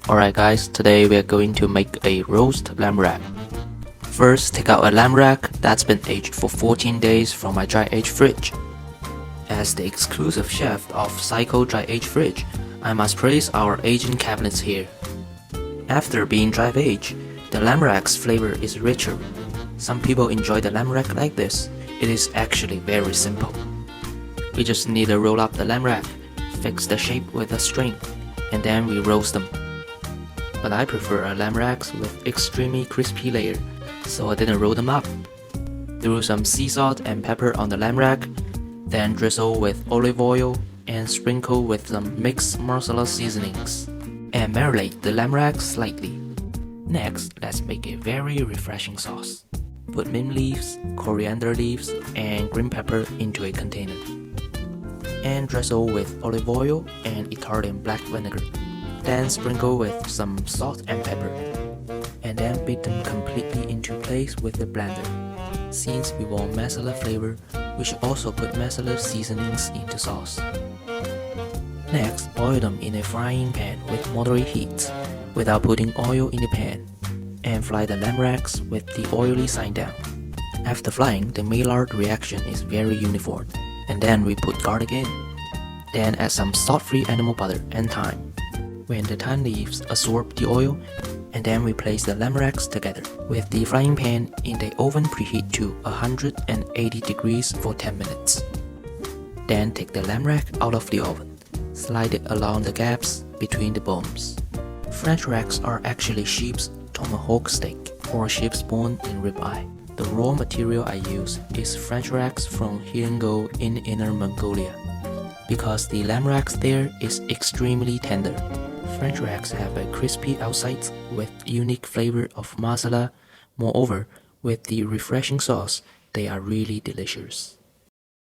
Alright guys, today we are going to make a roast lamb rack. First, take out a lamb rack that's been aged for 14 days from my dry age fridge. As the exclusive chef of SICAO dry age fridge, I must praise our aging cabinets here. After being dry aged, the lamb rack's flavor is richer. Some people enjoy the lamb rack like this. It is actually very simple. We just need to roll up the lamb rack, fix the shape with a string, and then we roast them. But I prefer a lamb racks with extremely crispy layer, so I didn't roll them up. Threw some sea salt and pepper on the lamb rack, then drizzle with olive oil and sprinkle with some mixed masala seasonings, and marinate the lamb rack slightly. Next, let's make a very refreshing sauce. Put mint leaves, coriander leaves, and green pepper into a container, and drizzle with olive oil and Italian black vinegar. Then sprinkle with some salt and pepper, and then beat them completely into place with the blender. Since we want masala flavor, we should also put masala seasonings into sauce. Next, boil them in a frying pan with moderate heat, without putting oil in the pan, and fry the lamb racks with the oily side down. After frying, the Maillard reaction is very uniform, and then we put garlic in. Then add some salt-free animal butter and thyme. When the thyme leaves absorb the oil, and then we place the lamb racks together with the frying pan in the oven preheat to 180 degrees for 10 minutes. Then take the lamb rack out of the oven, slide it along the gaps between the bones. French racks are actually sheep's tomahawk steak or sheep's bone in ribeye. The raw material I use is French racks from Hirengo in Inner Mongolia. Because the lamb racks there is extremely tender. French racks have a crispy outside with unique flavor of masala. Moreover, with the refreshing sauce, they are really delicious.